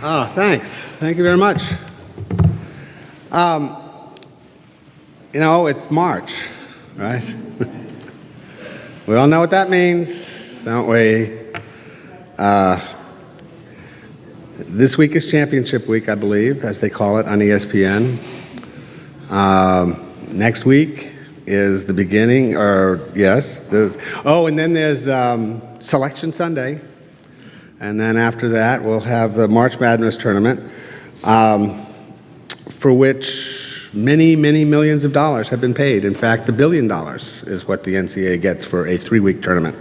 Oh, thanks. Thank you very much. It's March, right? We all know what that means, don't we? This week is championship week, I believe, as they call it on ESPN. Next week is the beginning, and then there's Selection Sunday. And then after that, we'll have the March Madness tournament, for which many, many millions of dollars have been paid. In fact, $1 billion is what the NCAA gets for a 3-week tournament.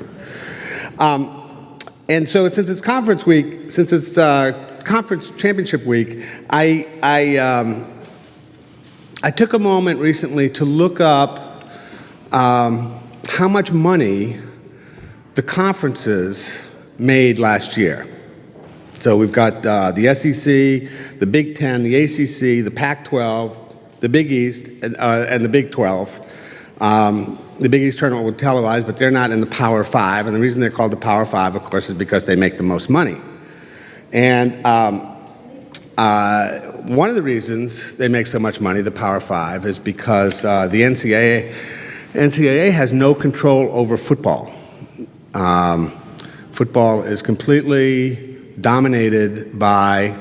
And so since it's conference week, since it's conference championship week, I took a moment recently to look up how much money the conferences made last year. So we've got the SEC, the Big Ten, the ACC, the Pac-12, the Big East, and the Big 12. The Big East tournament will televise, but they're not in the Power Five. And the reason they're called the Power Five, of course, is because they make the most money. And one of the reasons they make so much money, the Power Five, is because the NCAA has no control over football. Football is completely dominated by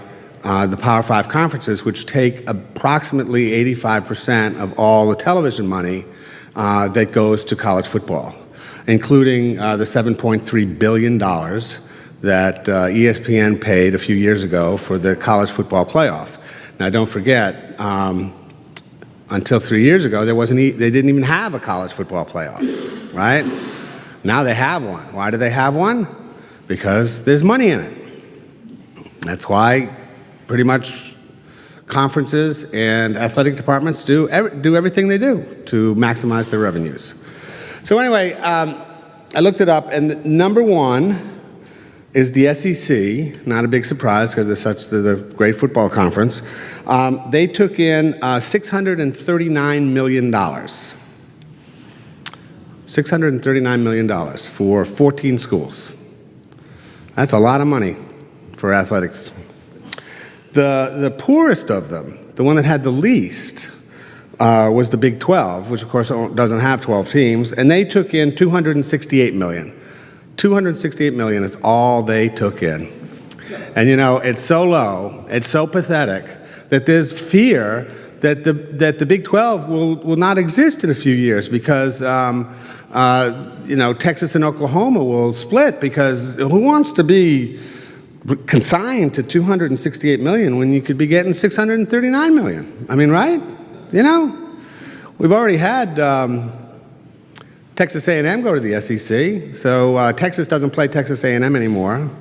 the Power Five conferences, which take approximately 85% of all the television money that goes to college football, including the $7.3 billion that ESPN paid a few years ago for the college football playoff. Now, don't forget, until 3 years ago, they didn't even have a college football playoff, right? Now they have one. Why do they have one? Because there's money in it. That's why pretty much conferences and athletic departments do everything they do to maximize their revenues. So anyway, I looked it up, and number one is the SEC. Not a big surprise because it's such the great football conference. They took in $639 million. $639 million for 14 schools. That's a lot of money for athletics. The poorest of them, the one that had the least, was the Big 12, which of course doesn't have 12 teams, and they took in $268 million. $268 million is all they took in. And it's so low, it's so pathetic, that there's fear that the Big 12 will not exist in a few years because Texas and Oklahoma will split, because who wants to be consigned to $268 million when you could be getting $639 million? I mean, right? We've already had Texas A&M go to the SEC, so Texas doesn't play Texas A&M anymore.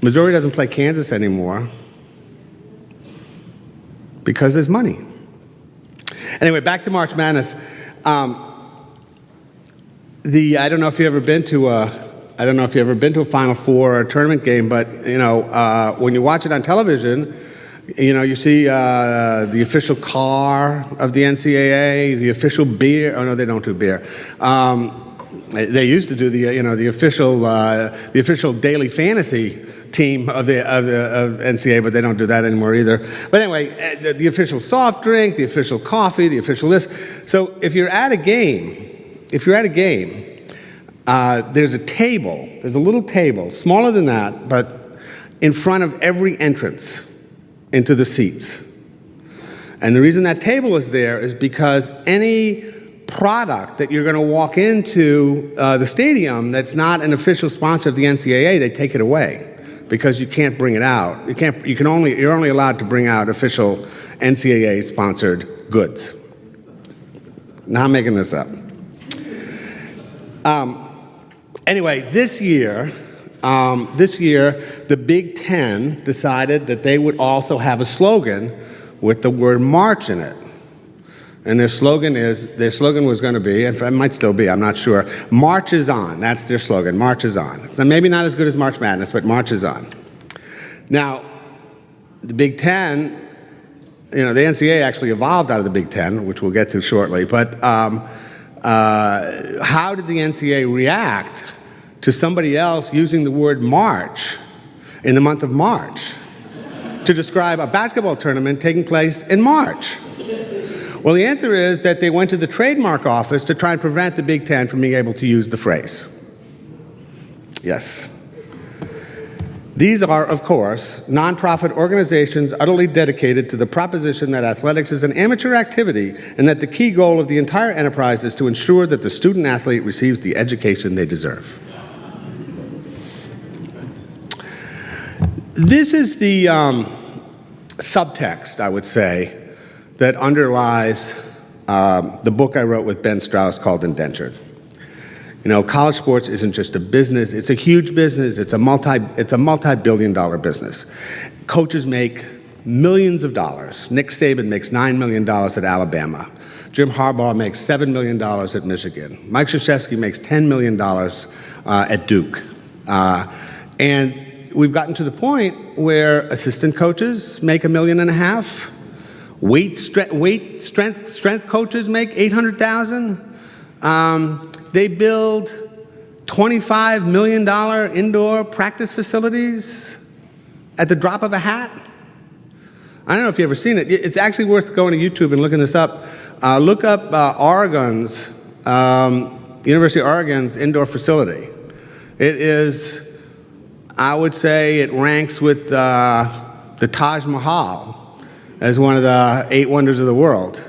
Missouri doesn't play Kansas anymore because there's money. Anyway, back to March Madness. I don't know if you've ever been to a Final Four or a tournament game, but when you watch it on television, you see the official car of the NCAA, the official beer. Oh no, they don't do beer. They used to do the official daily fantasy team of NCAA, but they don't do that anymore either. But anyway, the official soft drink, the official coffee, the official list. So if you're at a game, there's a table. There's a little table, smaller than that, but in front of every entrance into the seats. And the reason that table is there is because any product that you're going to walk into the stadium that's not an official sponsor of the NCAA, they take it away because you can't bring it out. You're only allowed to bring out official NCAA sponsored goods. Not making this up. Anyway, this year, the Big Ten decided that they would also have a slogan with the word March in it. And their slogan was going to be, and it might still be, I'm not sure, March is on. That's their slogan, March is on. So maybe not as good as March Madness, but March is on. Now, the Big Ten, the NCAA actually evolved out of the Big Ten, which we'll get to shortly, but how did the NCAA react to somebody else using the word March in the month of March? to describe a basketball tournament taking place in March? Well, the answer is that they went to the trademark office to try and prevent the Big Ten from being able to use the phrase. Yes. These are, of course, nonprofit organizations utterly dedicated to the proposition that athletics is an amateur activity and that the key goal of the entire enterprise is to ensure that the student athlete receives the education they deserve. This is the subtext, I would say, that underlies the book I wrote with Ben Strauss called Indentured. You know, college sports isn't just a business, it's a huge business, it's a multi-billion-dollar business. Coaches make millions of dollars. Nick Saban makes $9 million at Alabama. Jim Harbaugh makes $7 million at Michigan. Mike Krzyzewski makes $10 million at Duke. And we've gotten to the point where assistant coaches make $1.5 million. Strength coaches make $800,000. They build $25 million indoor practice facilities at the drop of a hat. I don't know if you've ever seen it. It's actually worth going to YouTube and looking this up. Look up Oregon's, University of Oregon's indoor facility. It is, I would say, it ranks with the Taj Mahal as one of the 8 wonders of the world.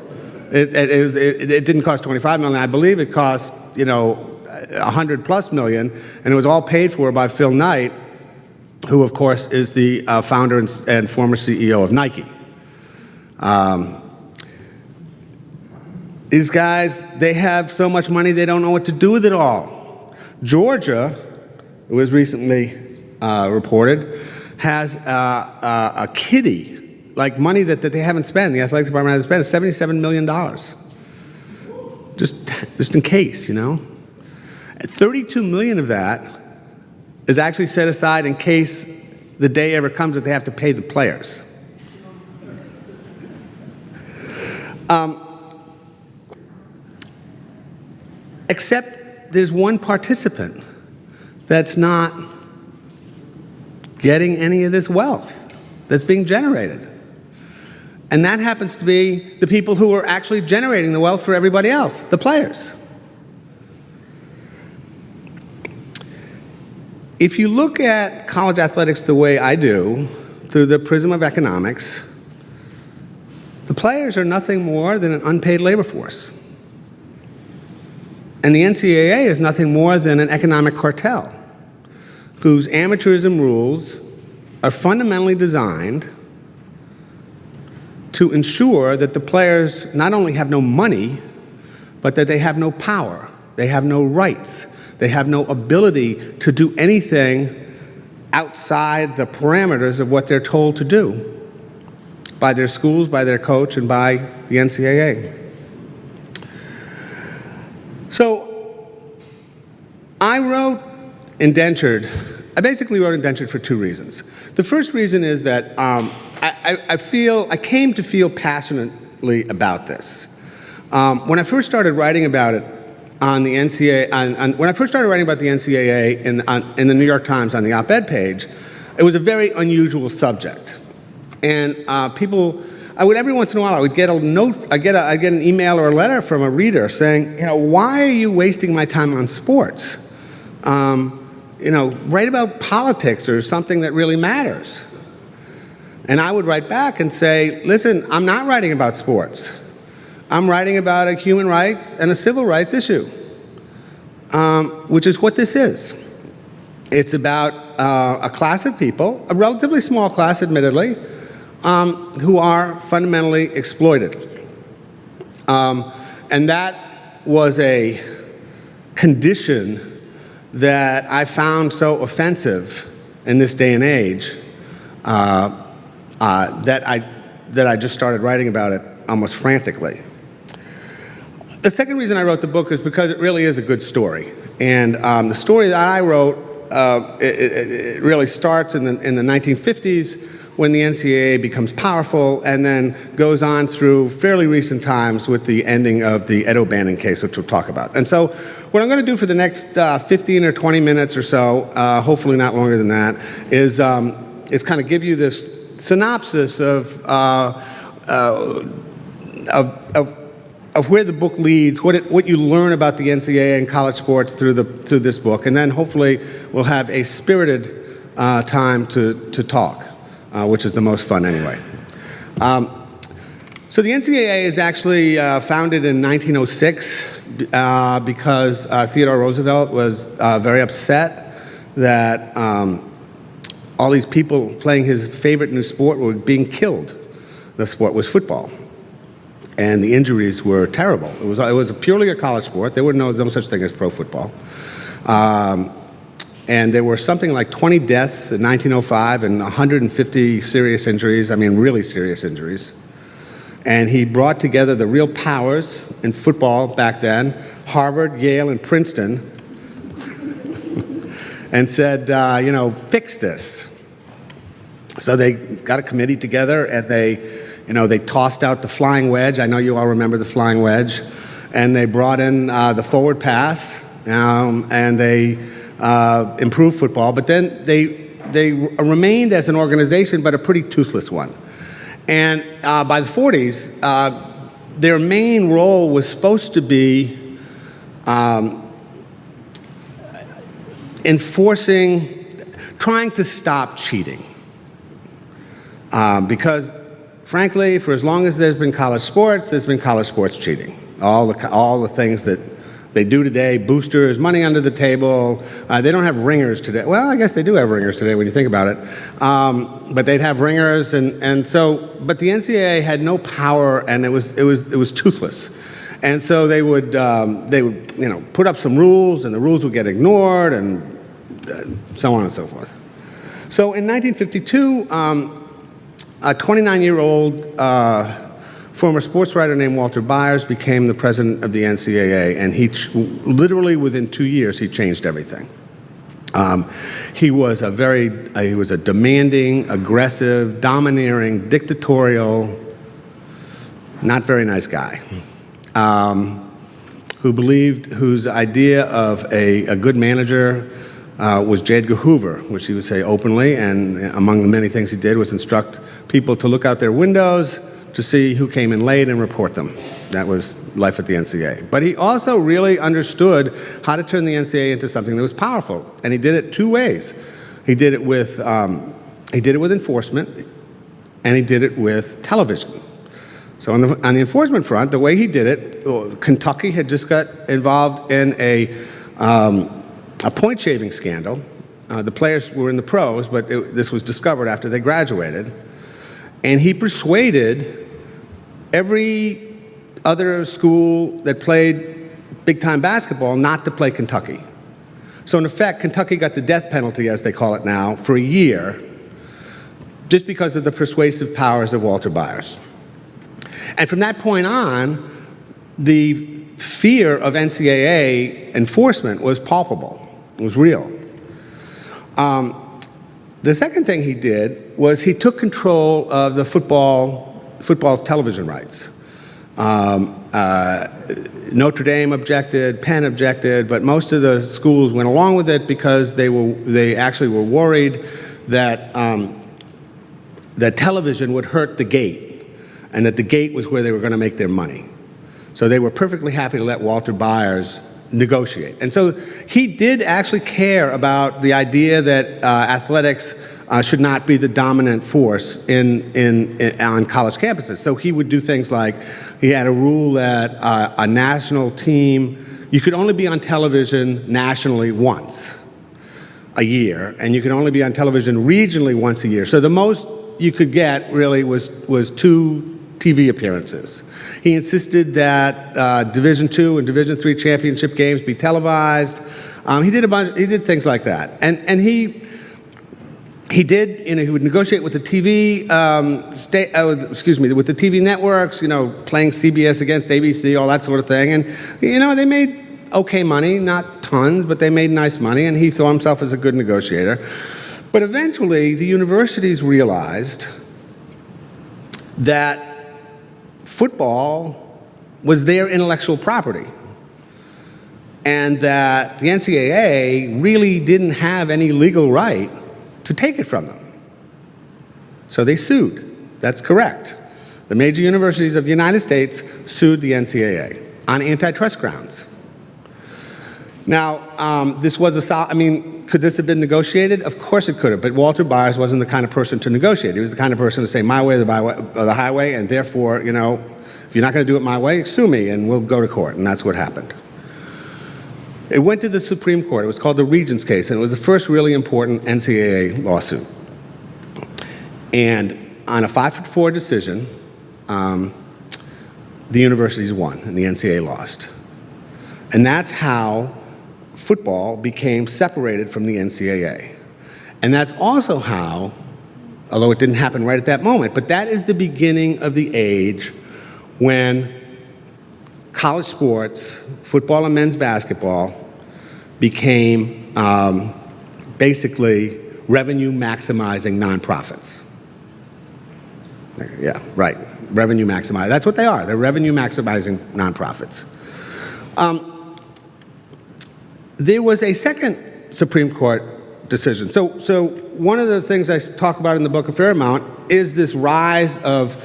It didn't cost $25 million. I believe it cost, you know, $100+ million, and it was all paid for by Phil Knight, who, of course, is the founder and former CEO of Nike. These guys, they have so much money they don't know what to do with it all. Georgia, it was recently reported, has a kitty, like money that they haven't spent, the athletic department hasn't spent, $77 million. Just in case, you know. $32 million of that is actually set aside in case the day ever comes that they have to pay the players. Except there's one participant that's not getting any of this wealth that's being generated. And that happens to be the people who are actually generating the wealth for everybody else, the players. If you look at college athletics the way I do, through the prism of economics, the players are nothing more than an unpaid labor force. And the NCAA is nothing more than an economic cartel whose amateurism rules are fundamentally designed to ensure that the players not only have no money, but that they have no power, they have no rights, they have no ability to do anything outside the parameters of what they're told to do by their schools, by their coach, and by the NCAA. So I wrote Indentured. I basically wrote Indentured for 2 reasons. The first reason is that I came to feel passionately about this. When I first started writing about it on the NCAA, when I first started writing about the NCAA in the New York Times on the op-ed page, it was a very unusual subject. And people, every once in a while, I would get a note, I'd get an email or a letter from a reader saying, you know, why are you wasting my time on sports? You know, write about politics or something that really matters. And I would write back and say, listen, I'm not writing about sports. I'm writing about a human rights and a civil rights issue, which is what this is. It's about a class of people, a relatively small class, admittedly, who are fundamentally exploited. And that was a condition that I found so offensive in this day and age that I just started writing about it almost frantically. The second reason I wrote the book is because it really is a good story. And the story that I wrote, it really starts in the 1950s when the NCAA becomes powerful and then goes on through fairly recent times with the ending of the Ed O'Bannon case, which we'll talk about. And so what I'm going to do for the next 15 or 20 minutes or so, hopefully not longer than that, is kind of give you this synopsis of where the book leads, what you learn about the NCAA and college sports through this book, and then hopefully we'll have a spirited time to talk, which is the most fun anyway. So the NCAA is actually founded in 1906 because Theodore Roosevelt was very upset that all these people playing his favorite new sport were being killed. The sport was football, and the injuries were terrible. It was purely a college sport. There were no such thing as pro football. And there were something like 20 deaths in 1905 and 150 serious injuries, I mean really serious injuries. And he brought together the real powers in football back then, Harvard, Yale, and Princeton, and said, fix this. So they got a committee together, and they tossed out the flying wedge. I know you all remember the flying wedge. And they brought in the forward pass, and they improved football. But then they remained as an organization, but a pretty toothless one. And by the 40s, their main role was supposed to be trying to stop cheating. Because, frankly, for as long as there's been college sports cheating. All the things that they do today, boosters, money under the table. They don't have ringers today. Well, I guess they do have ringers today when you think about it. But they'd have ringers, and so. But the NCAA had no power, and it was toothless. And so they would put up some rules, and the rules would get ignored, and so on and so forth. So in 1952, a 29-year-old former sports writer named Walter Byers became the president of the NCAA, and he literally within 2 years he changed everything. He was a demanding, aggressive, domineering, dictatorial, not very nice guy, whose idea of a good manager was J. Edgar Hoover, which he would say openly, and among the many things he did was instruct people to look out their windows to see who came in late and report them. That was life at the NCAA. But he also really understood how to turn the NCAA into something that was powerful, and he did it two ways. He did it with enforcement, and he did it with television. So on the enforcement front, the way he did it, Kentucky had just got involved in a point shaving scandal. The players were in the pros, but this was discovered after they graduated. And he persuaded every other school that played big-time basketball not to play Kentucky. So in effect, Kentucky got the death penalty, as they call it now, for a year, just because of the persuasive powers of Walter Byers. And from that point on, the fear of NCAA enforcement was palpable. It was real. The second thing he did was he took control of the football's television rights. Notre Dame objected, Penn objected, but most of the schools went along with it because they actually were worried that that television would hurt the gate, and that the gate was where they were going to make their money. So they were perfectly happy to let Walter Byers negotiate. And so he did actually care about the idea that athletics should not be the dominant force on college campuses. So he would do things like, he had a rule that a national team, you could only be on television nationally once a year, and you could only be on television regionally once a year. So the most you could get really was 2 TV appearances. He insisted that Division II and Division III championship games be televised. He did things like that, and he did. He would negotiate with the TV, with the TV networks. Playing CBS against ABC, all that sort of thing, and they made okay money, not tons, but they made nice money, and he saw himself as a good negotiator. But eventually, the universities realized that football was their intellectual property, and that the NCAA really didn't have any legal right to take it from them. So they sued. That's correct. The major universities of the United States sued the NCAA on antitrust grounds. Now, this was could this have been negotiated? Of course it could have, but Walter Byers wasn't the kind of person to negotiate. He was the kind of person to say, my way or the highway, and therefore, you know, if you're not going to do it my way, sue me, and we'll go to court, and that's what happened. It went to the Supreme Court. It was called the Jenkins Case, and it was the first really important NCAA lawsuit. And on a 5-4 decision, the universities won, and the NCAA lost. And that's how football became separated from the NCAA. And that's also how, although it didn't happen right at that moment, but that is the beginning of the age when college sports, football and men's basketball, became basically revenue-maximizing nonprofits. Yeah, right, revenue maximizing. That's what they are. They're revenue-maximizing nonprofits. There was a second Supreme Court decision. So one of the things I talk about in the book a fair amount is this rise of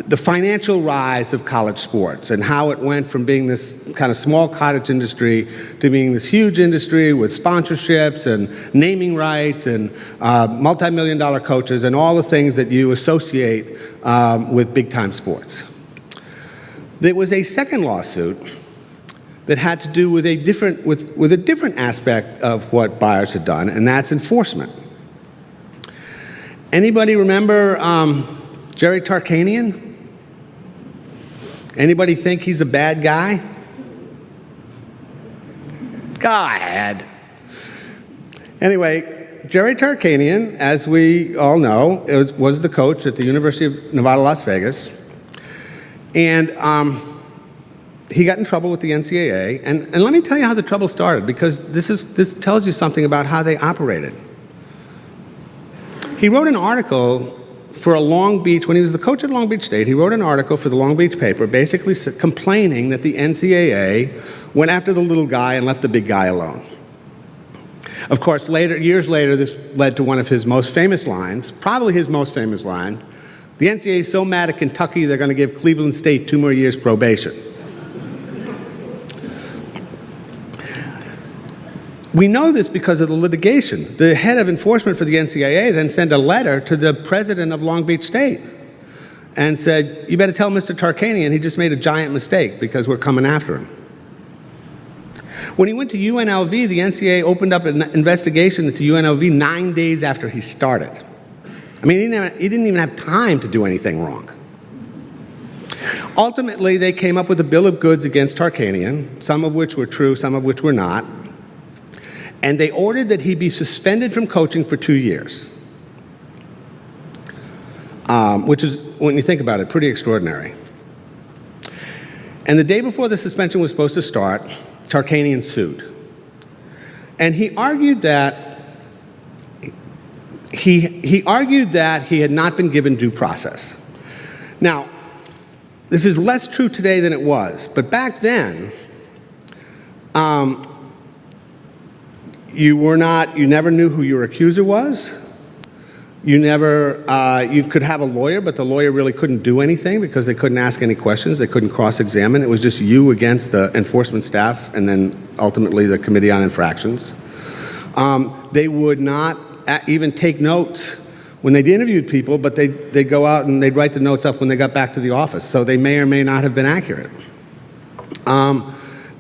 the financial rise of college sports and how it went from being this kind of small cottage industry to being this huge industry with sponsorships and naming rights and multi-million-dollar coaches and all the things that you associate with big-time sports. There was a second lawsuit that had to do with a different aspect of what Byers had done, and that's enforcement. Anybody remember Jerry Tarkanian? Anybody think he's a bad guy? Go ahead. Anyway, Jerry Tarkanian, as we all know, was the coach at the University of Nevada, Las Vegas, and he got in trouble with the NCAA, and let me tell you how the trouble started, because this tells you something about how they operated. He wrote an article for a Long Beach, when he was the coach at Long Beach State, he wrote an article for the Long Beach paper basically complaining that the NCAA went after the little guy and left the big guy alone. Of course, years later, this led to one of his most famous lines, probably his most famous line: the NCAA is so mad at Kentucky, they're going to give Cleveland State 2 more years probation. We know this because of the litigation. The head of enforcement for the NCAA then sent a letter to the president of Long Beach State and said, you better tell Mr. Tarkanian he just made a giant mistake because we're coming after him. When he went to UNLV, the NCAA opened up an investigation into UNLV 9 days after he started. I mean, he didn't even have time to do anything wrong. Ultimately, they came up with a bill of goods against Tarkanian, some of which were true, some of which were not. And they ordered that he be suspended from coaching for 2 years, which is, when you think about it, pretty extraordinary. And the day before the suspension was supposed to start, Tarkanian sued. And he argued that he had not been given due process. Now, this is less true today than it was, but back then, you never knew who your accuser was. You could have a lawyer, but the lawyer really couldn't do anything because they couldn't ask any questions. They couldn't cross-examine. It was just you against the enforcement staff and then ultimately the Committee on Infractions. They would not even take notes when they interviewed people, but they'd go out and they'd write the notes up when they got back to the office. So they may or may not have been accurate.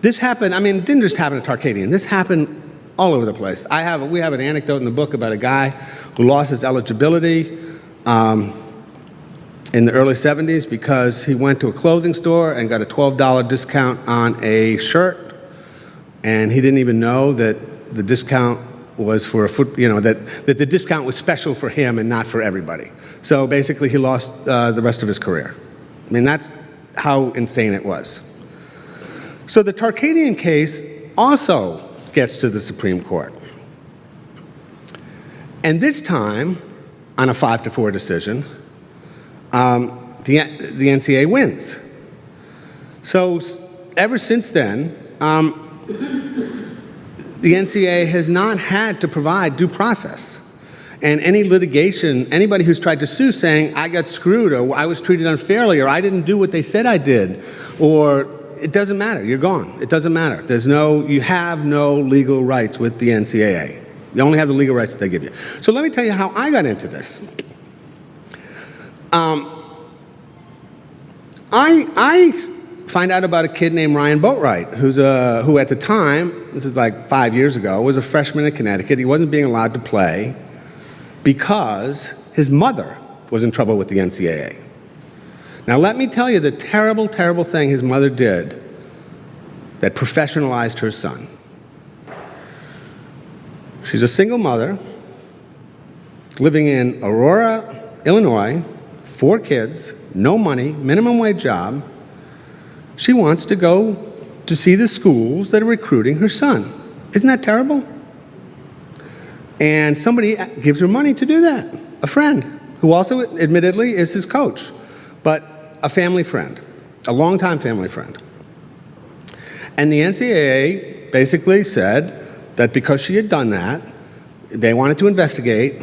This happened, I mean, it didn't just happen to Tarkanian. This happened all over the place. We have an anecdote in the book about a guy who lost his eligibility in the early 70s because he went to a clothing store and got a $12 discount on a shirt, and he didn't even know that the discount was for that the discount was special for him and not for everybody. So basically he lost the rest of his career. I mean, that's how insane it was. So the Tarkanian case also gets to the Supreme Court. And this time, on a 5-4 decision, the NCAA wins. So ever since then, the NCAA has not had to provide due process. And any litigation, anybody who's tried to sue saying, I got screwed, or I was treated unfairly, or I didn't do what they said I did, or it doesn't matter, you're gone. It doesn't matter. You have no legal rights with the NCAA. You only have the legal rights that they give you. So let me tell you how I got into this. I find out about a kid named Ryan Boatwright, who at the time, this was like 5 years ago, was a freshman in Connecticut. He wasn't being allowed to play because his mother was in trouble with the NCAA. Now let me tell you the terrible, terrible thing his mother did that professionalized her son. She's a single mother living in Aurora, Illinois, 4 kids, no money, minimum wage job. She wants to go to see the schools that are recruiting her son. Isn't that terrible? And somebody gives her money to do that. A friend, who also admittedly is his coach, but a family friend, a longtime family friend. And the NCAA basically said that because she had done that, they wanted to investigate,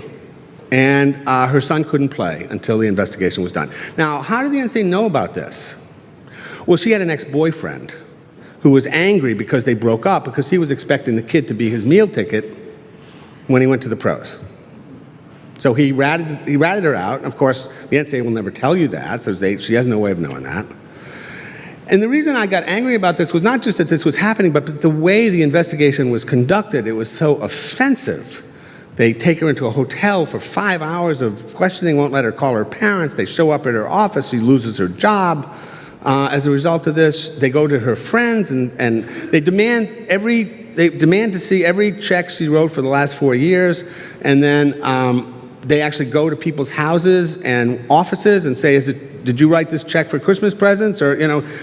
and her son couldn't play until the investigation was done. Now, how did the NCAA know about this? Well, she had an ex-boyfriend who was angry because they broke up because he was expecting the kid to be his meal ticket when he went to the pros. So he ratted her out. Of course, the NCAA will never tell you that, so she has no way of knowing that. And the reason I got angry about this was not just that this was happening, but the way the investigation was conducted. It was so offensive. They take her into a hotel for 5 hours of questioning, won't let her call her parents. They show up at her office, she loses her job. As a result of this, they go to her friends and they demand to see every check she wrote for the last 4 years, and then they actually go to people's houses and offices and say, did you write this check for Christmas presents? Or,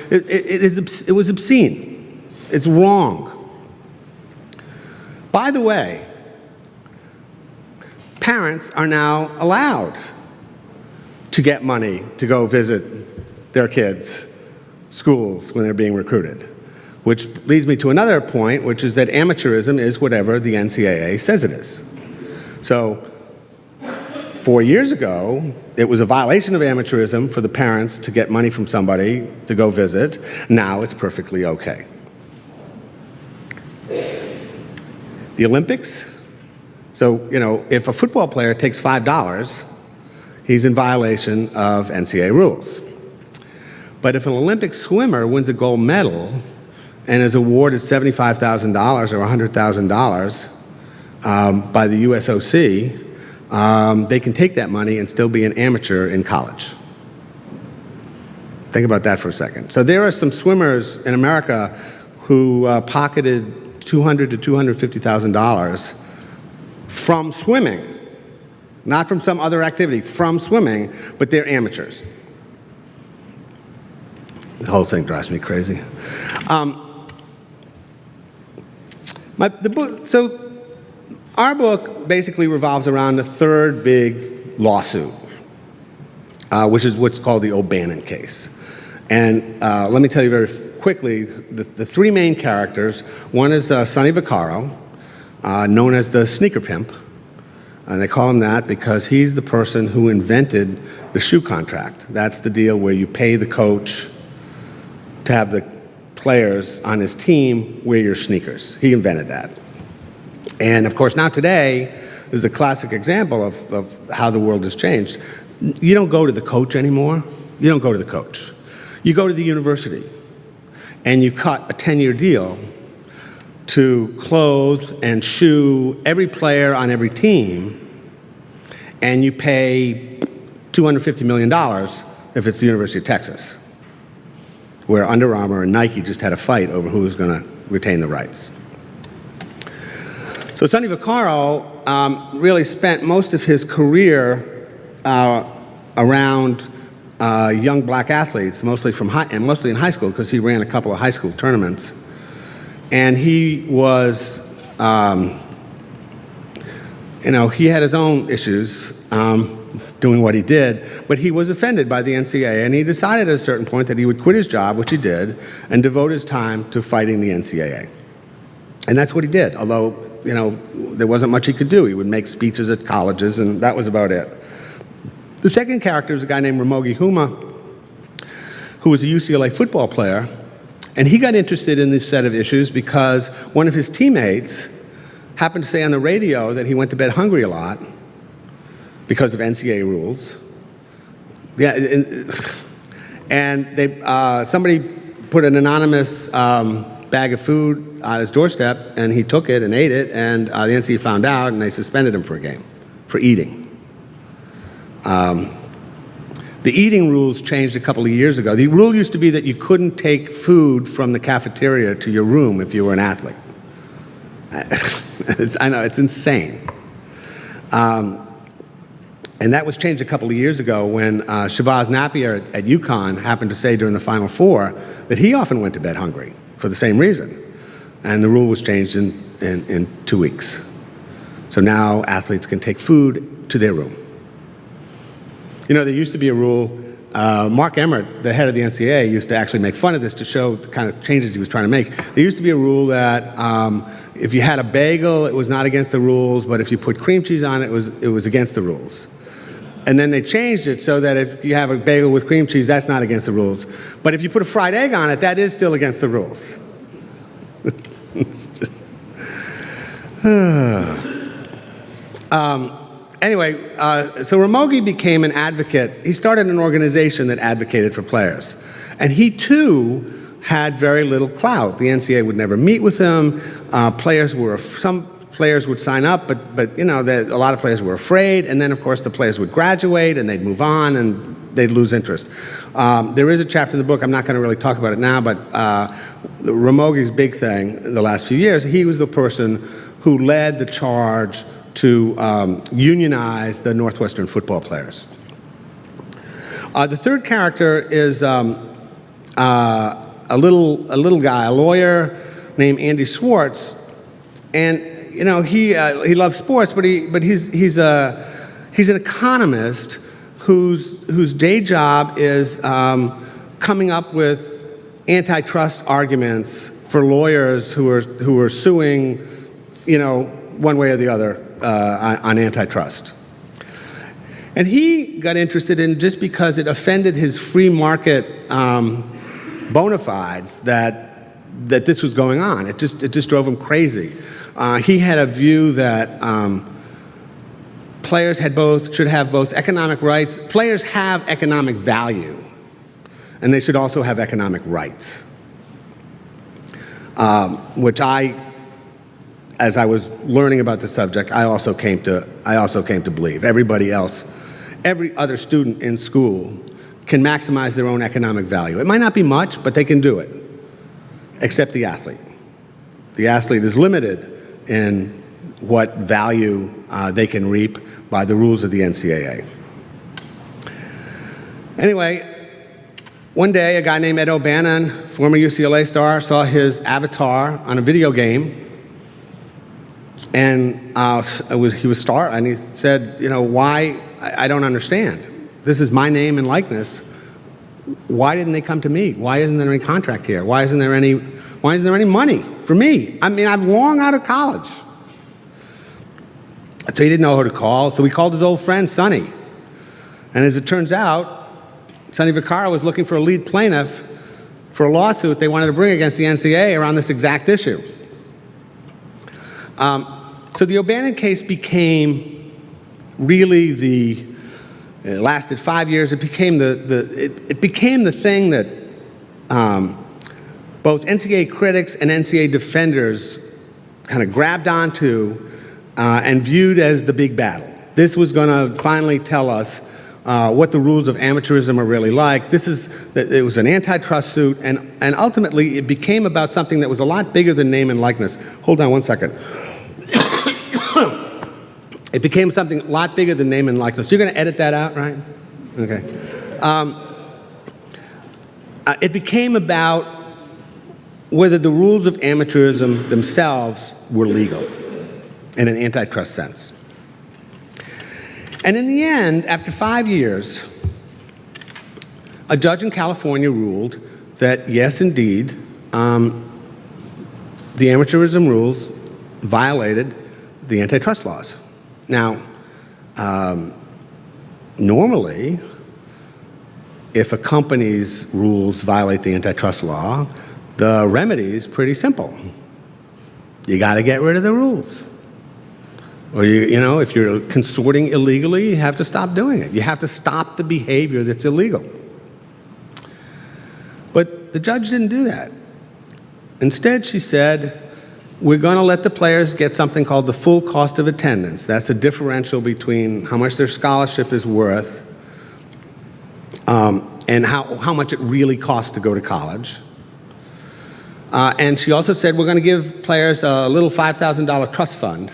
it was obscene. It's wrong. By the way, parents are now allowed to get money to go visit their kids' schools when they're being recruited, which leads me to another point, which is that amateurism is whatever the NCAA says it is. So 4 years ago, it was a violation of amateurism for the parents to get money from somebody to go visit. Now it's perfectly okay. The Olympics. So, if a football player takes $5, he's in violation of NCAA rules. But if an Olympic swimmer wins a gold medal and is awarded $75,000 or $100,000 by the USOC, they can take that money and still be an amateur in college. Think about that for a second. So there are some swimmers in America who pocketed $200,000 to $250,000 from swimming, not from some other activity, from swimming, but they're amateurs. The whole thing drives me crazy. So our book basically revolves around the third big lawsuit, which is what's called the O'Bannon case. And let me tell you very quickly, the 3 main characters. One is Sonny Vaccaro, known as the sneaker pimp. And they call him that because he's the person who invented the shoe contract. That's the deal where you pay the coach to have the players on his team wear your sneakers. He invented that. And of course, now today is a classic example of how the world has changed. You don't go to the coach anymore. You don't go to the coach. You go to the university and you cut a 10-year deal to clothe and shoe every player on every team, and you pay $250 million if it's the University of Texas, where Under Armour and Nike just had a fight over who was going to retain the rights. So Sonny Vaccaro really spent most of his career around young black athletes, mostly in high school, because he ran a couple of high school tournaments. And he was, he had his own issues doing what he did, but he was offended by the NCAA, and he decided at a certain point that he would quit his job, which he did, and devote his time to fighting the NCAA. And that's what he did, although there wasn't much he could do. He would make speeches at colleges, and that was about it. The second character is a guy named Ramogi Huma, who was a UCLA football player, and he got interested in this set of issues because one of his teammates happened to say on the radio that he went to bed hungry a lot because of NCAA rules. Yeah, and somebody put an anonymous bag of food on his doorstep, and he took it and ate it, and the NCAA found out, and they suspended him for a game for eating. The eating rules changed a couple of years ago. The rule used to be that you couldn't take food from the cafeteria to your room if you were an athlete. I know, it's insane. And that was changed a couple of years ago when Shabazz Napier at UConn happened to say during the Final Four that he often went to bed hungry for the same reason. And the rule was changed in 2 weeks. So now athletes can take food to their room. There used to be a rule, Mark Emmert, the head of the NCAA, used to actually make fun of this to show the kind of changes he was trying to make. There used to be a rule that if you had a bagel, it was not against the rules, but if you put cream cheese on it, it was against the rules. And then they changed it so that if you have a bagel with cream cheese, that's not against the rules. But if you put a fried egg on it, that is still against the rules. Anyway, so Ramogi became an advocate. He started an organization that advocated for players. And he, too, had very little clout. The NCAA would never meet with him. Some players would sign up, but a lot of players were afraid. And then, of course, the players would graduate, and they'd move on, and they'd lose interest. There is a chapter in the book, I'm not going to really talk about it now, but Ramogi's big thing the last few years, he was the person who led the charge to unionize the Northwestern football players. The third character is a little guy, a lawyer named Andy Swartz, and he loves sports, but he's an economist whose day job is coming up with antitrust arguments for lawyers who are suing, one way or the other on antitrust. And he got interested in just because it offended his free market bona fides that this was going on. It just drove him crazy. He had a view that players should have both economic rights. Players have economic value, and they should also have economic rights, which as I was learning about the subject, I also came to believe. Every other student in school can maximize their own economic value. It might not be much, but they can do it, except the athlete. The athlete is limited in what value they can reap by the rules of the NCAA. Anyway, one day a guy named Ed O'Bannon, former UCLA star, saw his avatar on a video game, and he was startled, and he said, why? I don't understand. This is my name and likeness. Why didn't they come to me? Why isn't there any contract here? Why isn't there any money for me? I mean, I'm long out of college. So he didn't know who to call, so he called his old friend, Sonny. And as it turns out, Sonny Vaccaro was looking for a lead plaintiff for a lawsuit they wanted to bring against the NCAA around this exact issue. So the O'Bannon case became really it lasted 5 years. It became it became the thing that both NCAA critics and NCAA defenders kind of grabbed onto and viewed as the big battle. This was going to finally tell us what the rules of amateurism are really like. It was an antitrust suit, and ultimately it became about something that was a lot bigger than name and likeness. Hold on one second. It became something a lot bigger than name and likeness. You're going to edit that out, right? Okay. It became about whether the rules of amateurism themselves were legal in an antitrust sense. And in the end, after 5 years, a judge in California ruled that, yes, indeed, the amateurism rules violated the antitrust laws. Now, normally, if a company's rules violate the antitrust law, the remedy is pretty simple. You got to get rid of the rules. Or, if you're consorting illegally, you have to stop doing it. You have to stop the behavior that's illegal. But the judge didn't do that. Instead, she said, we're going to let the players get something called the full cost of attendance. That's a differential between how much their scholarship is worth and how much it really costs to go to college. And she also said, we're going to give players a little $5,000 trust fund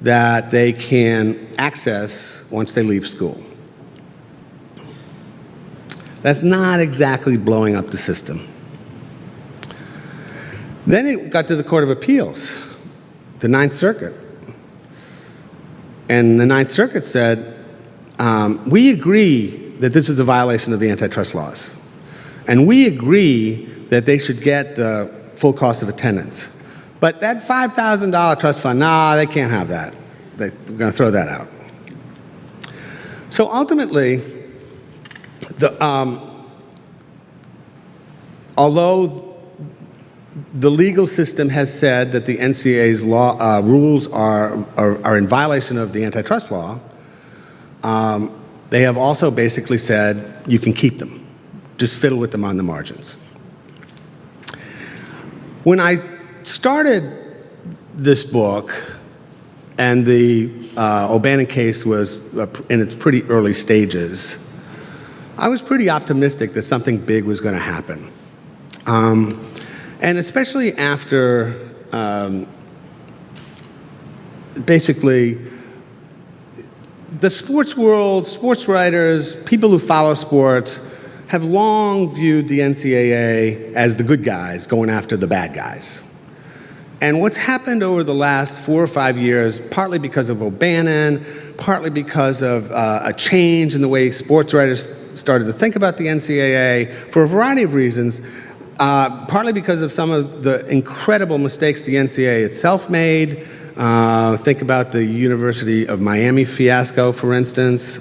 that they can access once they leave school. That's not exactly blowing up the system. Then it got to the Court of Appeals, the Ninth Circuit. And the Ninth Circuit said, we agree that this is a violation of the antitrust laws. And we agree that they should get the full cost of attendance. But that $5,000 trust fund, they can't have that. They're going to throw that out. So ultimately, although the legal system has said that the NCAA's rules are in violation of the antitrust law, they have also basically said you can keep them. Just fiddle with them on the margins. When I started this book, and the O'Bannon case was in its pretty early stages, I was pretty optimistic that something big was going to happen. And especially after basically the sports world, sports writers, people who follow sports have long viewed the NCAA as the good guys going after the bad guys. And what's happened over the last 4 or 5 years, partly because of O'Bannon, partly because of a change in the way sports writers started to think about the NCAA, for a variety of reasons, partly because of some of the incredible mistakes the NCAA itself made. Think about the University of Miami fiasco, for instance.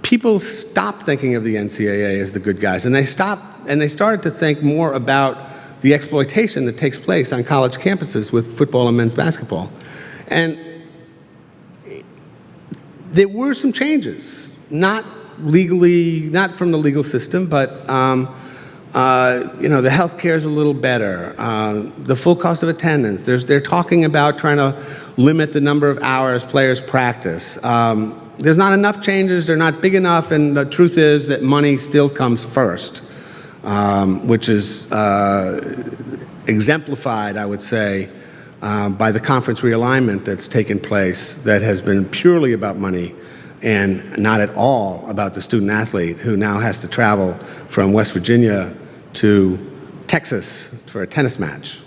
People stopped thinking of the NCAA as the good guys, and they started to think more about the exploitation that takes place on college campuses with football and men's basketball. And there were some changes, not legally, not from the legal system, but the health care is a little better. The full cost of attendance, they're talking about trying to limit the number of hours players practice. There's not enough changes, they're not big enough, and the truth is that money still comes first. Which is exemplified, I would say, by the conference realignment that's taken place that has been purely about money and not at all about the student athlete who now has to travel from West Virginia to Texas for a tennis match.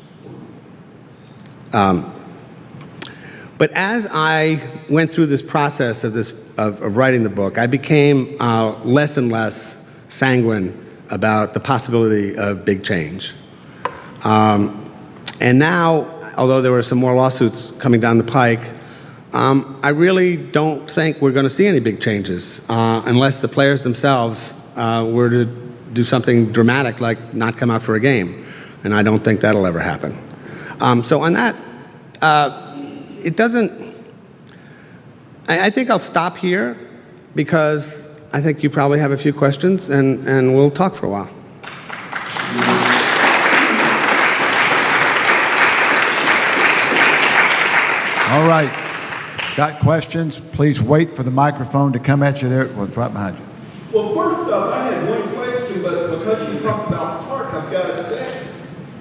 But as I went through this process of writing the book, I became less and less sanguine about the possibility of big change. And now, although there were some more lawsuits coming down the pike, I really don't think we're going to see any big changes unless the players themselves were to do something dramatic like not come out for a game. And I don't think that'll ever happen. So on that, it doesn't... I think I'll stop here because I think you probably have a few questions, and we'll talk for a while. All right. Got questions? Please wait for the microphone to come at you there. Well, it's right behind you. Well, first off, I had one question, but because you talked about Clark, I've got to say,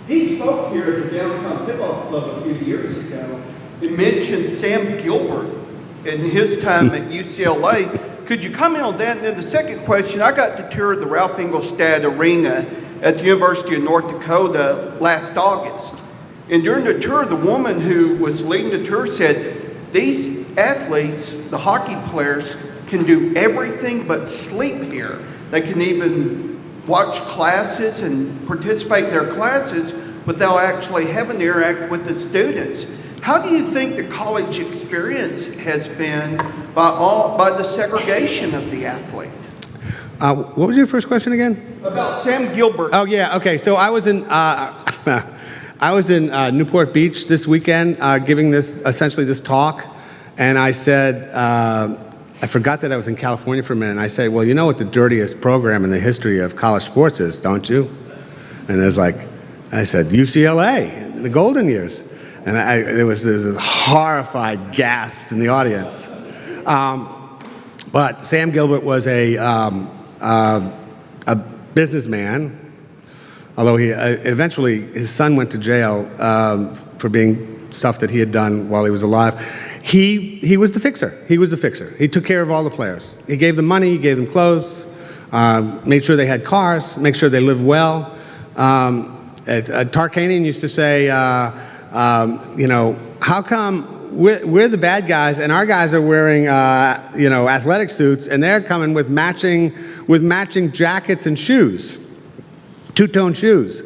he spoke here at the Downtown Tip-Off Club a few years ago. He mentioned Sam Gilbert in his time at UCLA. Could you comment on that? And then the second question, I got to tour the Ralph Engelstad Arena at the University of North Dakota last August. And during the tour, the woman who was leading the tour said, these athletes, the hockey players, can do everything but sleep here. They can even watch classes and participate in their classes without actually having to interact with the students. How do you think the college experience has been by the segregation of the athlete? What was your first question again? About Sam Gilbert. Oh yeah, okay. So I was in Newport Beach this weekend, giving essentially this talk, and I said I forgot that I was in California for a minute. And I said, well, you know what the dirtiest program in the history of college sports is, don't you? And I said UCLA, the golden years, and there was this horrified gasp in the audience. But Sam Gilbert was a businessman, although he eventually his son went to jail for being stuff that he had done while he was alive. He was the fixer. He was the fixer. He took care of all the players. He gave them money. He gave them clothes. Made sure they had cars. Make sure they lived well. Tarkanian used to say, how come we're the bad guys, and our guys are wearing, athletic suits, and they're coming with matching jackets and shoes, two-tone shoes.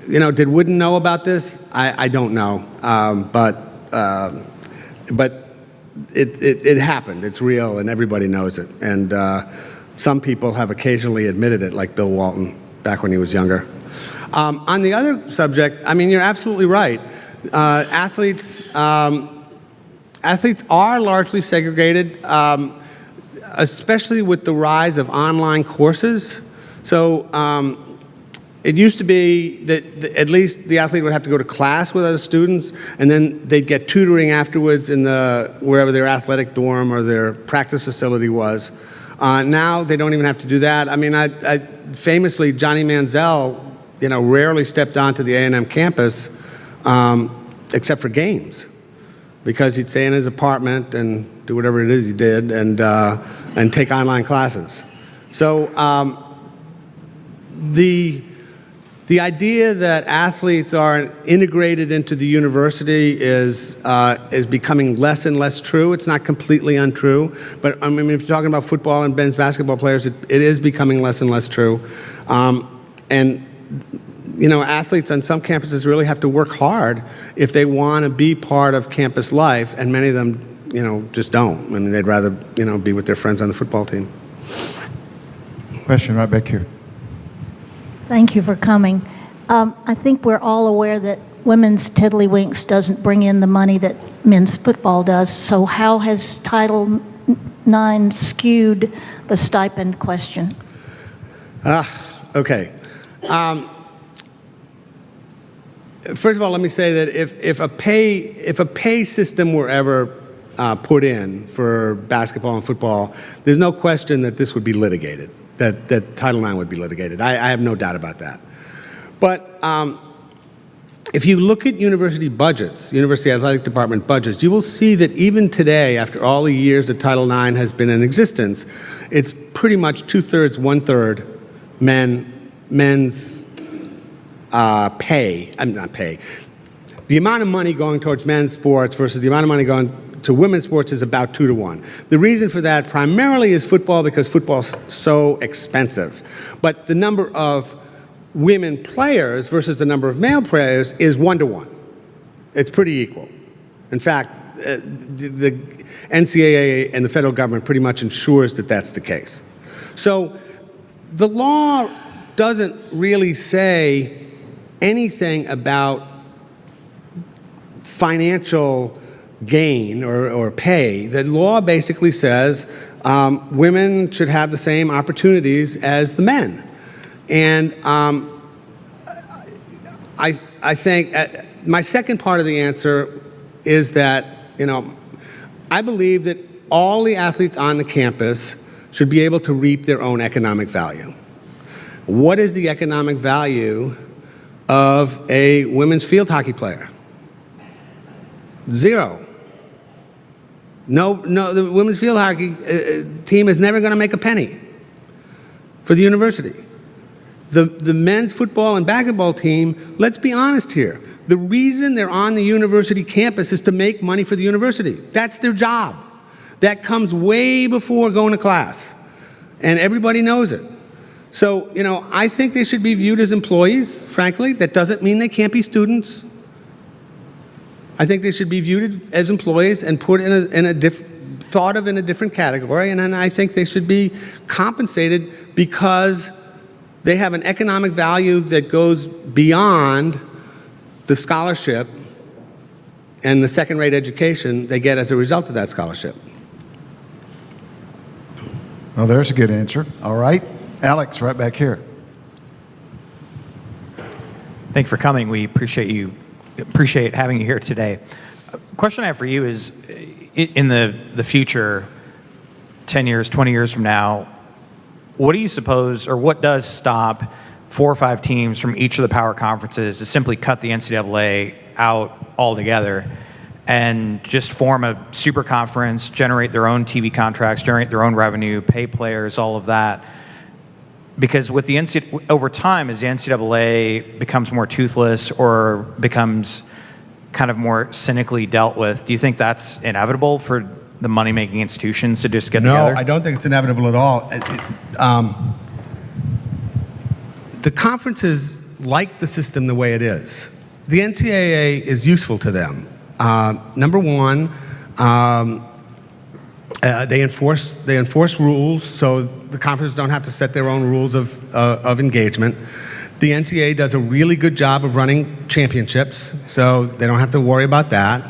Did Wooden know about this? I don't know, but it happened. It's real, and everybody knows it. And some people have occasionally admitted it, like Bill Walton back when he was younger. On the other subject, I mean, you're absolutely right. Athletes are largely segregated, especially with the rise of online courses. So it used to be that at least the athlete would have to go to class with other students, and then they'd get tutoring afterwards in wherever their athletic dorm or their practice facility was. Now they don't even have to do that. I mean, famously, Johnny Manziel, rarely stepped onto the A&M campus except for games, because he'd stay in his apartment and do whatever it is he did and take online classes. So the idea that athletes are integrated into the university is becoming less and less true. It's not completely untrue, but I mean, if you're talking about football and men's basketball players, it is becoming less and less true. Athletes on some campuses really have to work hard if they want to be part of campus life, and many of them, just don't. I mean, they'd rather, be with their friends on the football team. Question right back here. Thank you for coming. I think we're all aware that women's tiddlywinks doesn't bring in the money that men's football does. So how has Title IX skewed the stipend question? Okay. First of all, let me say that if a pay system were ever put in for basketball and football, there's no question that this would be litigated. That Title IX would be litigated. I have no doubt about that. But if you look at university budgets, university athletic department budgets, you will see that even today, after all the years that Title IX has been in existence, it's pretty much 2/3, 1/3 men's pay. Not pay. The amount of money going towards men's sports versus the amount of money going to women's sports is about 2 to 1. The reason for that primarily is football, because football's so expensive. But the number of women players versus the number of male players is 1 to 1. It's pretty equal. In fact, the NCAA and the federal government pretty much ensures that that's the case. So the law doesn't really say anything about financial gain or pay. The law basically says women should have the same opportunities as the men. And I think my second part of the answer is that, I believe that all the athletes on the campus should be able to reap their own economic value. What is the economic value of a women's field hockey player? 0. No, the women's field hockey team is never going to make a penny for the university. The men's football and basketball team, let's be honest here, the reason they're on the university campus is to make money for the university. That's their job. That comes way before going to class, and everybody knows it. So, I think they should be viewed as employees, frankly. That doesn't mean they can't be students. I think they should be viewed as employees and put thought of in a different category, and then I think they should be compensated because they have an economic value that goes beyond the scholarship and the second-rate education they get as a result of that scholarship. Well, there's a good answer. All right. Alex, right back here. Thank you for coming. We appreciate having you here today. A question I have for you is, in the future, 10 years, 20 years from now, what do you suppose, or what does stop 4 or 5 teams from each of the power conferences to simply cut the NCAA out altogether and just form a super conference, generate their own TV contracts, generate their own revenue, pay players, all of that? Because with the over time, as the NCAA becomes more toothless or becomes kind of more cynically dealt with, do you think that's inevitable for the money-making institutions to just get together? No, I don't think it's inevitable at all. The conferences like the system the way it is. The NCAA is useful to them. Number one, they enforce rules, so the conferences don't have to set their own rules of engagement. The NCAA does a really good job of running championships, so they don't have to worry about that.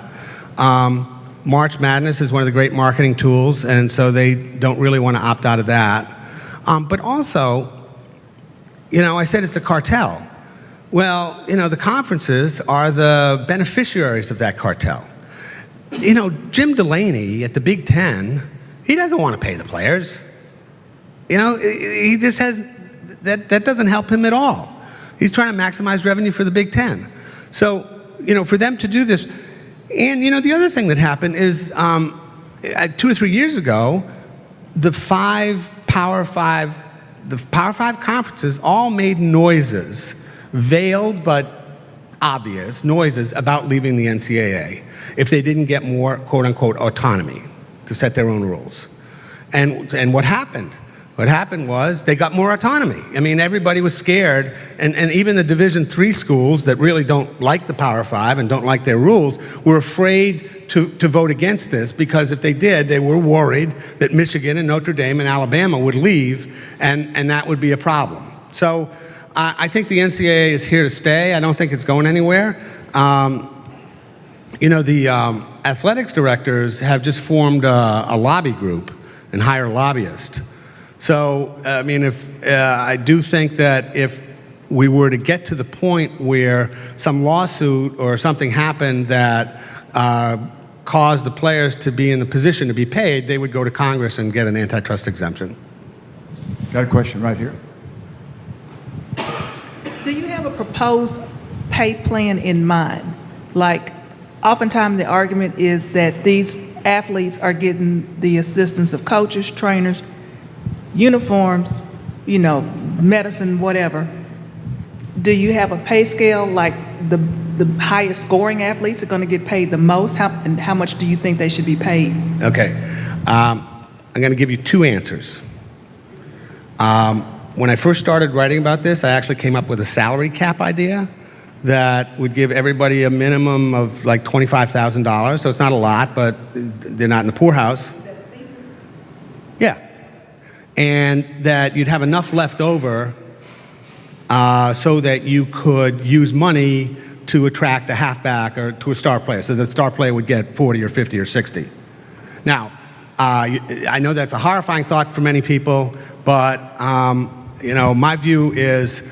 March Madness is one of the great marketing tools, and so they don't really want to opt out of that. But also, I said it's a cartel. Well, the conferences are the beneficiaries of that cartel. Jim Delaney at the Big Ten, he doesn't want to pay the players. He just has, that doesn't help him at all. He's trying to maximize revenue for the Big Ten. So, for them to do this, and the other thing that happened is 2 or 3 years ago, the Power Five conferences all made noises, veiled but obvious noises about leaving the NCAA if they didn't get more quote-unquote autonomy to set their own rules. And what happened? What happened was they got more autonomy. I mean, everybody was scared, and even the Division III schools that really don't like the Power Five and don't like their rules were afraid to vote against this, because if they did, they were worried that Michigan and Notre Dame and Alabama would leave, and that would be a problem. So I think the NCAA is here to stay. I don't think it's going anywhere. The athletics directors have just formed a lobby group and hire lobbyists. So, I do think that if we were to get to the point where some lawsuit or something happened that caused the players to be in the position to be paid, they would go to Congress and get an antitrust exemption. Got a question right here. Do you have a proposed pay plan in mind? Like, oftentimes the argument is that these athletes are getting the assistance of coaches, trainers, uniforms, medicine, whatever. Do you have a pay scale, like the highest scoring athletes are going to get paid the most? And how much do you think they should be paid? Okay. I'm going to give you 2 answers. When I first started writing about this, I actually came up with a salary cap idea that would give everybody a minimum of like $25,000. So it's not a lot, but they're not in the poorhouse. Yeah. And that you'd have enough left over so that you could use money to attract a halfback or to a star player. So the star player would get 40 or 50 or 60. Now, I know that's a horrifying thought for many people, but my view is,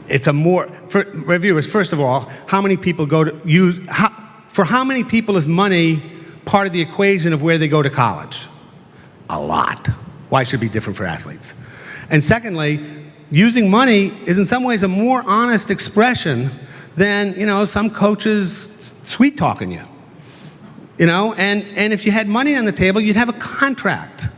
it's a more, for reviewers, first of all, how many people go to use, for how many people is money part of the equation of where they go to college? A lot. Why should it be different for athletes? And secondly, using money is in some ways a more honest expression than, some coaches sweet talking you. And if you had money on the table, you'd have a contract.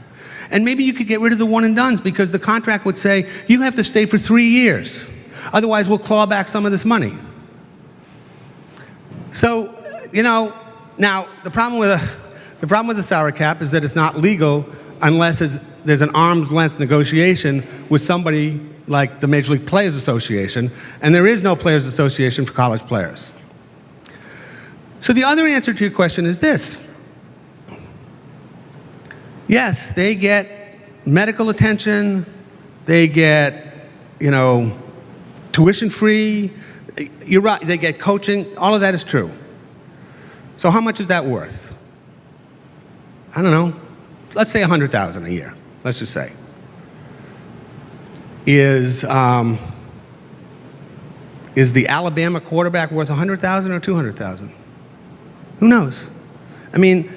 And maybe you could get rid of the one and dones, because the contract would say, you have to stay for 3 years. Otherwise, we'll claw back some of this money. So, now the problem with the salary cap is that it's not legal unless there's an arm's length negotiation with somebody like the Major League Players Association, and there is no Players Association for college players. So the other answer to your question is this. Yes, they get medical attention, they get, tuition free, you're right, they get coaching, all of that is true. So how much is that worth? I don't know, let's say $100,000 a year, let's just say. Is the Alabama quarterback worth $100,000 or $200,000? Who knows? I mean,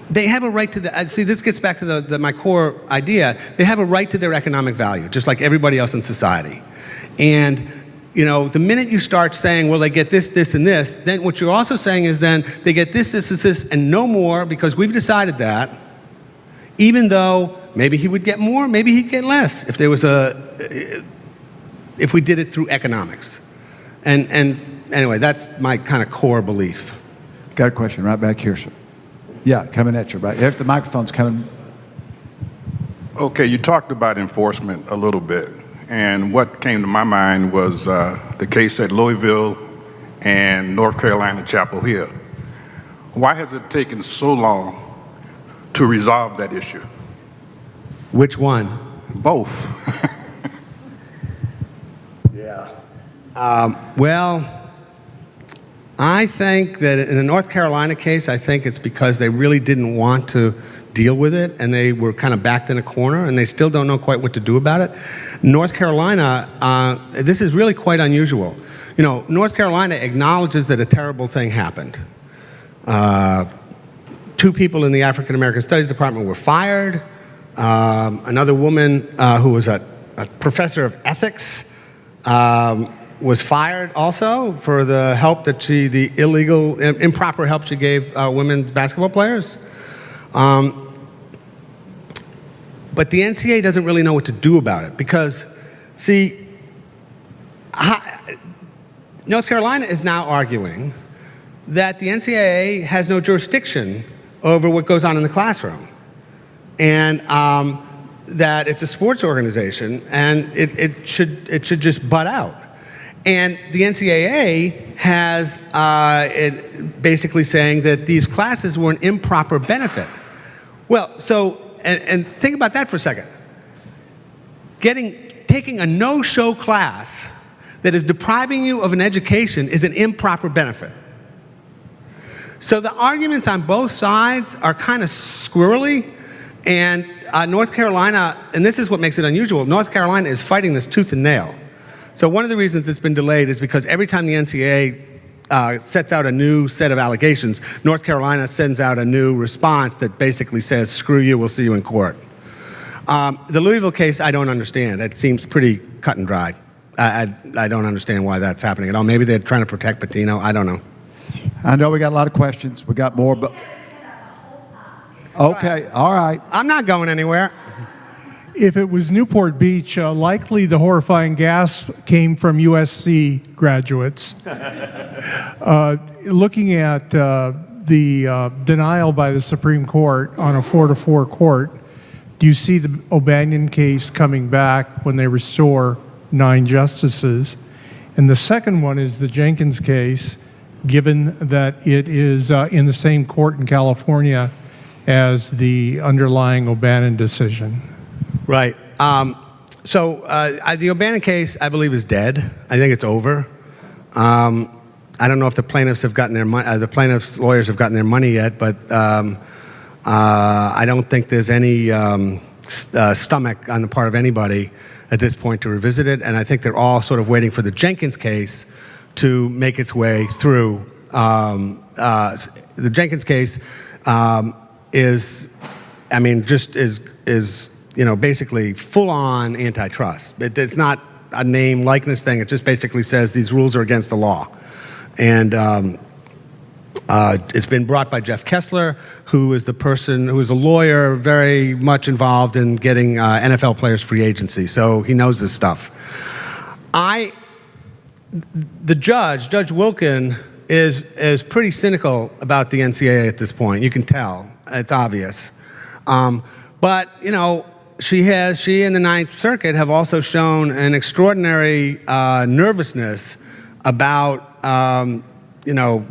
they have a right to see, this gets back to my core idea. They have a right to their economic value, just like everybody else in society. And, the minute you start saying, well, they get this, this, and this, then what you're also saying is then they get this, this, this, and no more because we've decided that, even though maybe he would get more, maybe he'd get less if there was if we did it through economics. And anyway, that's my kind of core belief. Got a question right back here, sir. Yeah, coming at you, right? If the microphone's coming. Okay, you talked about enforcement a little bit, and what came to my mind was the case at Louisville and North Carolina Chapel Hill. Why has it taken so long to resolve that issue? Which one? Both. Yeah. Well, I think that in the North Carolina case, I think it's because they really didn't want to deal with it, and they were kind of backed in a corner, and they still don't know quite what to do about it. North Carolina, this is really quite unusual. North Carolina acknowledges that a terrible thing happened. 2 people in the African American Studies Department were fired. Another woman who was a professor of ethics was fired also for the help that the illegal, improper help she gave women's basketball players. But the NCAA doesn't really know what to do about it because, see, North Carolina is now arguing that the NCAA has no jurisdiction over what goes on in the classroom, and that it's a sports organization and it should just butt out. And the NCAA has basically saying that these classes were an improper benefit. Well, so, and think about that for a second. Taking a no-show class that is depriving you of an education is an improper benefit. So the arguments on both sides are kind of squirrely, and North Carolina, and this is what makes it unusual, North Carolina is fighting this tooth and nail. So one of the reasons it's been delayed is because every time the NCAA sets out a new set of allegations, North Carolina sends out a new response that basically says, screw you, we'll see you in court. The Louisville case, I don't understand. It seems pretty cut and dried. I don't understand why that's happening at all. Maybe they're trying to protect Patino. I don't know. I know we got a lot of questions. We got more, but okay, all right. I'm not going anywhere. If it was Newport Beach, likely the horrifying gasp came from USC graduates. Looking at the denial by the Supreme Court on a 4-4 court, do you see the O'Banion case coming back when they restore 9 justices? And the second one is the Jenkins case, given that it is in the same court in California as the underlying O'Bannon decision. Right. So the O'Bannon case, I believe, is dead. I think it's over. I don't know if the plaintiffs have gotten their money. The plaintiffs' lawyers have gotten their money yet, but I don't think there's any stomach on the part of anybody at this point to revisit it. And I think they're all sort of waiting for the Jenkins case to make its way through. The Jenkins case is, I mean, just is basically full-on antitrust. It's not a name likeness thing. It just basically says these rules are against the law. And it's been brought by Jeff Kessler, who is a lawyer very much involved in getting NFL players free agency. So he knows this stuff. Judge Wilkin is pretty cynical about the NCAA at this point. You can tell. It's obvious. But, you know, she and the Ninth Circuit have also shown an extraordinary nervousness about, you know,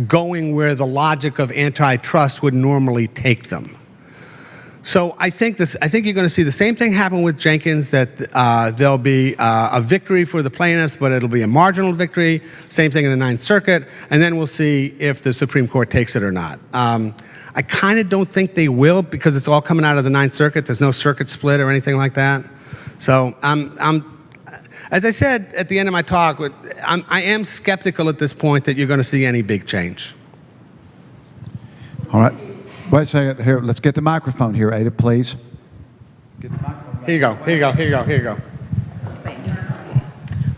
going where the logic of antitrust would normally take them. So I think you're going to see the same thing happen with Jenkins, that there'll be a victory for the plaintiffs, but it'll be a marginal victory. Same thing in the Ninth Circuit, and then we'll see if the Supreme Court takes it or not. I kind of don't think they will, because it's all coming out of the Ninth Circuit. There's no circuit split or anything like that. So as I said at the end of my talk, I am skeptical at this point that you're going to see any big change. All right. Wait a second. Here, let's get the microphone here, Ada, please. Get the microphone. Here you go. Here you go. Here you go. Here you go.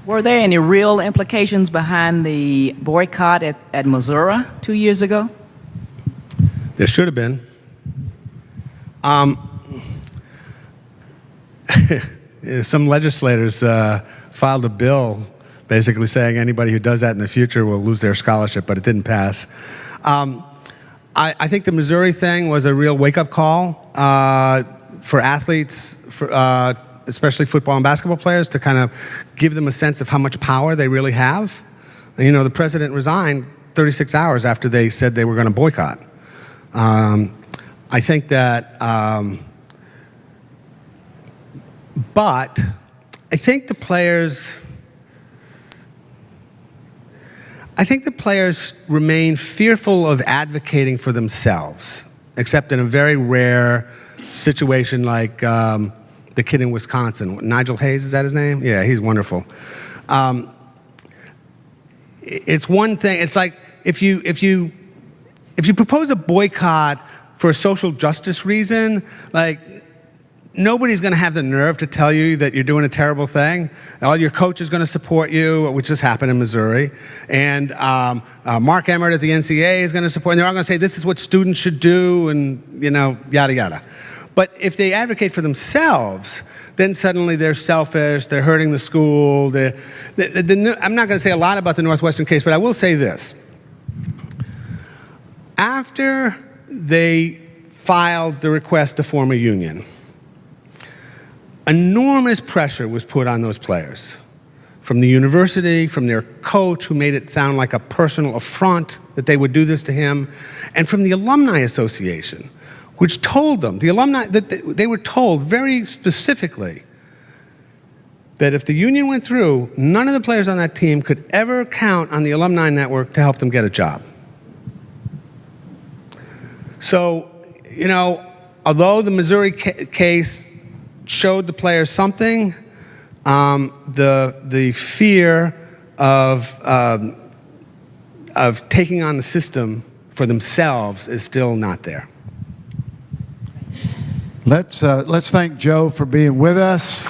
Were there any real implications behind the boycott at Missouri 2 years ago? There should have been. Some legislators filed a bill basically saying anybody who does that in the future will lose their scholarship, but it didn't pass. I think the Missouri thing was a real wake-up call for athletes, especially football and basketball players, to kind of give them a sense of how much power they really have. And, you know, the president resigned 36 hours after they said they were going to boycott. I think that, but I think the players remain fearful of advocating for themselves, except in a very rare situation like the kid in Wisconsin. Nigel Hayes, is that his name? Yeah, he's wonderful. It's one thing. It's like if you propose a boycott for a social justice reason, like, nobody's going to have the nerve to tell you that you're doing a terrible thing. All your coach is going to support you, which just happened in Missouri. And Mark Emmert at the NCAA is going to support, and they're all going to say this is what students should do, and, you know, yada, yada. But if they advocate for themselves, then suddenly they're selfish, they're hurting the school. I'm not going to say a lot about the Northwestern case, but I will say this. After they filed the request to form a union, enormous pressure was put on those players from the university, from their coach, who made it sound like a personal affront that they would do this to him, and from the Alumni Association, which told them, the alumni, that they were told very specifically that if the union went through, none of the players on that team could ever count on the alumni network to help them get a job. So, you know, although the Missouri case showed the players something, the fear of taking on the system for themselves is still not there. Let's thank Joe for being with us.